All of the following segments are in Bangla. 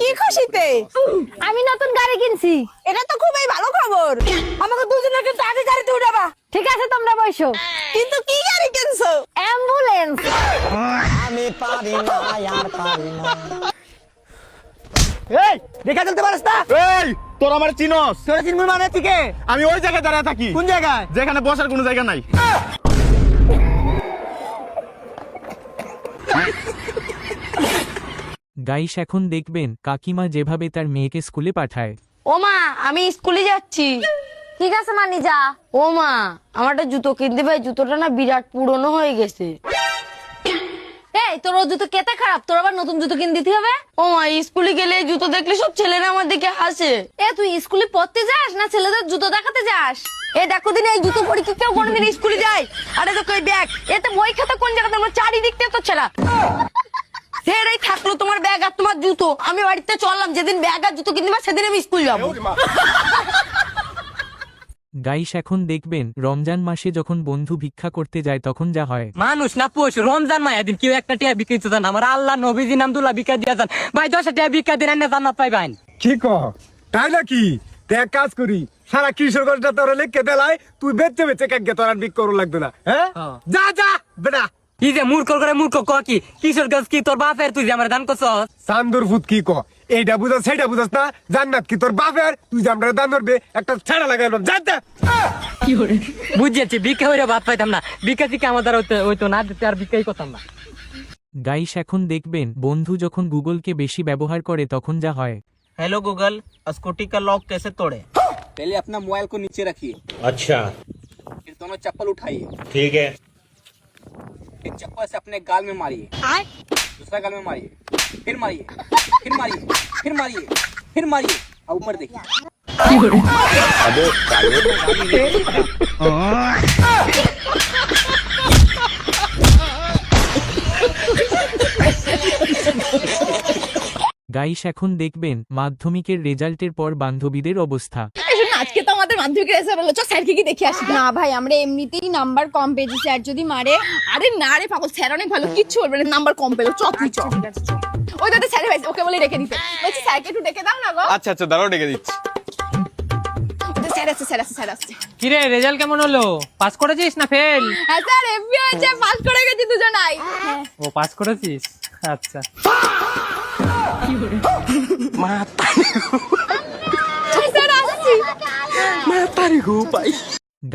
কি খুশিতে? আমি নতুন গাড়ি কিনছি। এটা তো খুবই ভালো খবর। আমাকে দুজনে কিন্তু আগে গাড়িতে উঠাবা। ঠিক আছে তোমরা বসো। কিন্তু কি গাড়ি কিনছো? অ্যাম্বুলেন্স। আমি পারি না আর পারি না। এই দেখা চলতে পারিস না? এই তোর আমার চিনস? তোরা চিনবি মানে তুই কে? আমি ওই জায়গায় দাঁড়িয়ে থাকি। কোন জায়গায়? যেখানে বসার কোনো জায়গা নাই। গাইস এখন দেখবেন কাকিমা যেভাবে তার মেয়েকে স্কুলে পাঠায়। ও মা, আমি স্কুলে যাচ্ছি। ঠিক আছে মানি যা। ও মা, আমার একটা জুতো কিনতে ভাই, জুতোটা না বিরাট পুরনো হয়ে গেছে। এই তোর ও জুতো কেতে খারাপ, তোর আবার নতুন জুতো কিনে দিতে হবে? ও মা, স্কুলে গেলে এই জুতো দেখলে সব ছেলেরা আমার দিকে হাসে। এ তুই স্কুলে পড়তে যাস না ছেলেদের জুতো দেখাতে যাস? এ দেখো দিন, এই জুতো পরে কি কেউ কোনোদিন স্কুলে যায়? আরে দেখো এই ব্যাগ, এতে বই খাতা কোন জায়গাতে, আমরা চারিদিক দিয়ে তো ছেঁড়া। সেটাই থাকলো তোমার ব্যাগ আর তোমার জুতো। আমি বাড়িতে চললাম, যেদিন ব্যাগ আর জুতো কিনতে সেদিন আমি স্কুল যাবো। গাইস এখন দেখবেন রমজান মাসে যখন বন্ধু ভিক্ষা করতে যায় তখন যা হয়। মানুষ না পোষ, রমজান মায়া দিন কেউ একটা টিয়া বিক্রি দেন, আমার আল্লাহ নবীজি নামদুল্লাহ ভিক্ষা দিয়ে যান ভাই, 10 টিয়া ভিক্ষা দিন না জান্নাত পাইবেন। কি কহ? তাই নাকি? দেখ কাজ করি, সারা কিশোরগঞ্জটা তোরা লিখকে দেলাই, তুই বেচে বেচে কাকে তোর আর বিক করু লাগবে না। হ্যাঁ যা যা বেটা। এই যে মূর্খ করে মূর্খ ক কি কিশোর গাছ কি তোর বাপের, তুই যে আমার দান করছস? চান্দুর ফুট কি ক? এইটা বুঝাস সেইটা বুঝাস না? জান্নাত কি তোর বাপের? তুই যে আমরা দান করবে একটা ছেড়া লাগাইলাম, জানতে বুঝেছি, ভিক্ষা হইরে ভাত পাইতাম না, ভিক্ষা শিখে আমাদের হইতো না, আর ভিক্ষাই করতাম না। গাইস এখন দেখবেন বন্ধু যখন গুগলকে বেশি ব্যবহার করে তখন যা হয়। हेलो गूगल, स्कूटी का लॉक कैसे तोड़े? पहले अपना मोबाइल को नीचे रखिए। अच्छा, फिर दोनों चप्पल उठाइए। ठीक है। एक चप्पल से अपने गाल में मारिए, दूसरा गाल में मारिए, फिर मारिए, फिर मारिए, फिर मारिए, फिर मारिए और ऊपर देखिए। গাইস এখন দেখবেন মাধ্যমিকের রেজাল্টের পর বান্ধবীদের অবস্থা। আজকে তো আমাদের মাধ্যমিক রেজাল্ট হলো, চল স্যারকে কি দেখে আসি। না ভাই, আমরা এমনিতেই নাম্বার কম পেয়েছি, স্যার যদি মারে। আরে না রে পাগল, স্যার অনেক ভালো, কিচ্ছু বলবে না, নাম্বার কম পেলো। চল তুই চল। ওই দাদা স্যার ভাই, ওকে বলে রেখে দিতে বলছি, স্যারকে একটু ডেকে দাও না গো। আচ্ছা আচ্ছা, দাঁড়াও ডেকে দিচ্ছি। স্যার আসছে, স্যার আসছে, স্যার আসছে। কি রে, রেজাল্ট কেমন হলো? পাস করেছিস না ফেল? হ্যাঁ স্যার, এমবি হয়েছে, পাস করে গেছি দুজনাই। ও পাস করেছিস, আচ্ছা। স্যার আসছি।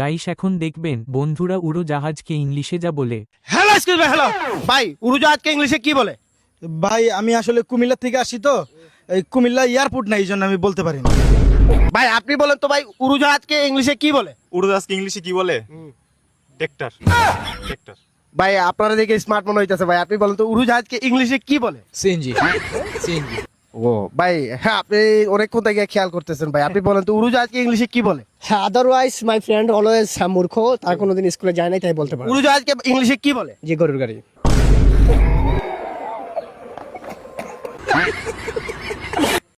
গাইস এখন দেখবেন বন্ধুরা উড়োজাহাজকে ইংলিশে যা বলে। হ্যালো এক্সকিউজ মি, হ্যালো ভাই, উড়োজাহাজকে ইংলিশে কি বলে? ভাই আমি আসলে কুমিল্লা থেকে আসি তো, এই কুমিল্লা এয়ারপোর্ট নাই, এই জন্য আমি বলতে পারি না। ভাই আপনি বলেন তো ভাই, উড়োজাহাজকে ইংলিশে কি বলে? উড়োজাহাজকে ইংলিশে কি বলে? ট্রাক্টর। ট্রাক্টর। ভাই আপনারা দেখে স্মার্ট মনে হইতেছে, ভাই আপনি বলেন তো উড়োজাহাজকে ইংলিশে কি বলে? সিএনজি। সিএনজি। ও ভাই, হ্যাঁ আপনি অনেকক্ষণ থেকে খেয়াল করতেছেন, ভাই আপনি বলেন তো উড়োজাহাজকে ইংলিশে কি বলে? হ্যাঁ, আদারওয়াইজ মাই ফ্রেন্ড অলওয়েজ মূর্খ, তার কোনোদিন স্কুলে যায় নাই তাই বলতে পারে। উড়োজাহাজকে ইংলিশে কি বলে? যে গরুর গাড়ি।